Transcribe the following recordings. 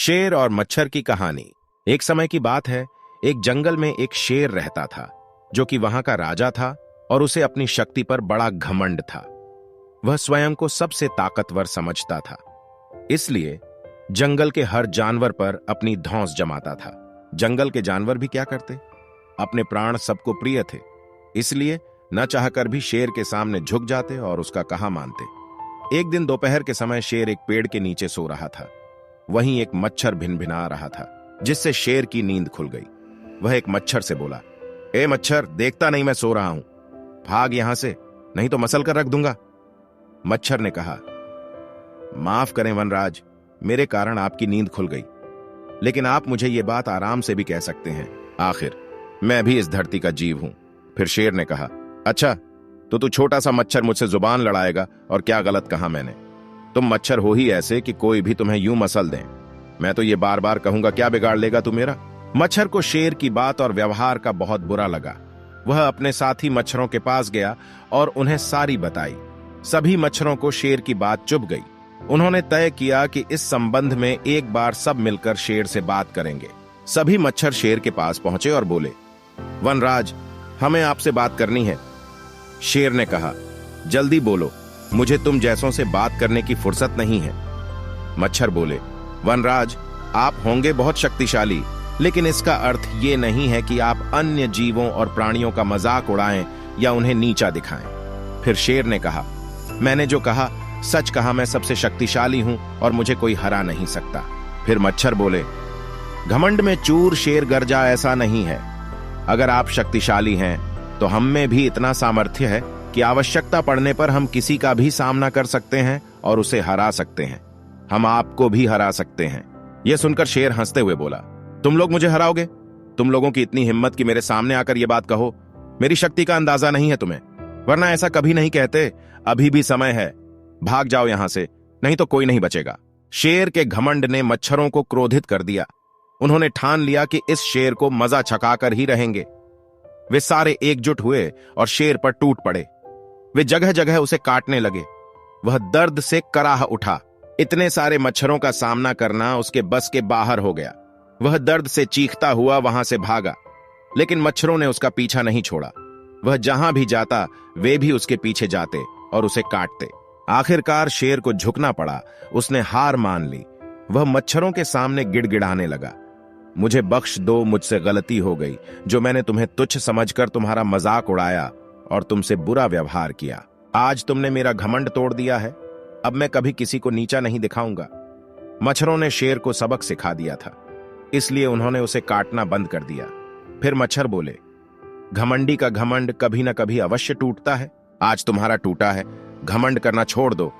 शेर और मच्छर की कहानी। एक समय की बात है, एक जंगल में एक शेर रहता था जो कि वहां का राजा था और उसे अपनी शक्ति पर बड़ा घमंड था। वह स्वयं को सबसे ताकतवर समझता था, इसलिए जंगल के हर जानवर पर अपनी धौंस जमाता था। जंगल के जानवर भी क्या करते, अपने प्राण सबको प्रिय थे, इसलिए न चाहकर भी शेर के सामने झुक जाते और उसका कहा मानते। एक दिन दोपहर के समय शेर एक पेड़ के नीचे सो रहा था। वहीं एक मच्छर भिनभिना रहा था, जिससे शेर की नींद खुल गई। वह एक मच्छर से बोला, ए मच्छर, देखता नहीं मैं सो रहा हूं, भाग यहां से, नहीं तो मसल कर रख दूंगा। मच्छर ने कहा, माफ करें वनराज, मेरे कारण आपकी नींद खुल गई, लेकिन आप मुझे ये बात आराम से भी कह सकते हैं, आखिर मैं भी इस धरती का जीव हूं। फिर शेर ने कहा, अच्छा तो तू छोटा सा मच्छर मुझसे जुबान लड़ाएगा, और क्या गलत कहा मैंने? तुम मच्छर हो ही ऐसे कि कोई भी तुम्हें यूं मसल दे। मैं तो ये बार बार कहूंगा, क्या बिगाड़ लेगा तू मेरा? मच्छर को शेर की बात और व्यवहार का बहुत बुरा लगा। वह अपने साथी मच्छरों के पास गया और उन्हें सारी बताई। सभी मच्छरों को शेर की बात चुभ गई। उन्होंने तय किया कि इस संबंध में एक बार सब मिलकर शेर से बात करेंगे। सभी मच्छर शेर के पास पहुंचे और बोले, वनराज, हमें आपसे बात करनी है। शेर ने कहा, जल्दी बोलो, मुझे तुम जैसों से बात करने की फुर्सत नहीं है। मच्छर बोले, वनराज, आप होंगे बहुत शक्तिशाली, लेकिन इसका अर्थ ये नहीं है कि आप अन्य जीवों और प्राणियों का मजाक उड़ाएं या उन्हें नीचा दिखाएं। फिर शेर ने कहा, मैंने जो कहा सच कहा, मैं सबसे शक्तिशाली हूं और मुझे कोई हरा नहीं सकता। फिर मच्छर बोले, घमंड में चूर शेर गरजा ऐसा नहीं है। अगर आप शक्तिशाली हैं तो हम में भी इतना सामर्थ्य है कि आवश्यकता पड़ने पर हम किसी का भी सामना कर सकते हैं और उसे हरा सकते हैं। हम आपको भी हरा सकते हैं। यह सुनकर शेर हंसते हुए बोला, तुम लोग मुझे हराओगे? तुम लोगों की इतनी हिम्मत कि मेरे सामने आकर यह बात कहो। मेरी शक्ति का अंदाजा नहीं है तुम्हें, वरना ऐसा कभी नहीं कहते। अभी भी समय है, भाग जाओ यहां से, नहीं तो कोई नहीं बचेगा। शेर के घमंड ने मच्छरों को क्रोधित कर दिया। उन्होंने ठान लिया कि इस शेर को मजा छकाकर ही रहेंगे। वे सारे एकजुट हुए और शेर पर टूट पड़े। वे जगह जगह उसे काटने लगे। वह दर्द से कराह उठा। इतने सारे मच्छरों का सामना करना उसके बस के बाहर हो गया। वह दर्द से चीखता हुआ वहां से भागा, लेकिन मच्छरों ने उसका पीछा नहीं छोड़ा। वह जहां भी जाता वे भी उसके पीछे जाते और उसे काटते। आखिरकार शेर को झुकना पड़ा। उसने हार मान ली। वह मच्छरों के सामने गिड़गिड़ाने लगा, मुझे बख्श दो, मुझसे गलती हो गई, जो मैंने तुम्हें तुच्छ समझकर तुम्हारा मजाक उड़ाया और तुमसे बुरा व्यवहार किया। आज तुमने मेरा घमंड तोड़ दिया है, अब मैं कभी किसी को नीचा नहीं दिखाऊंगा। मच्छरों ने शेर को सबक सिखा दिया था, इसलिए उन्होंने उसे काटना बंद कर दिया। फिर मच्छर बोले, घमंडी का घमंड कभी न कभी अवश्य टूटता है। आज तुम्हारा टूटा है, घमंड करना छोड़ दो,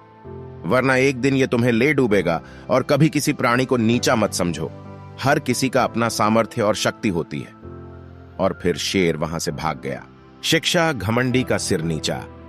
वरना एक दिन यह तुम्हें ले डूबेगा। और कभी किसी प्राणी को नीचा मत समझो। हर किसी का अपना सामर्थ्य और शक्ति होती है। और फिर शेर वहां से भाग गया। शिक्षा, घमंडी का सिर नीचा।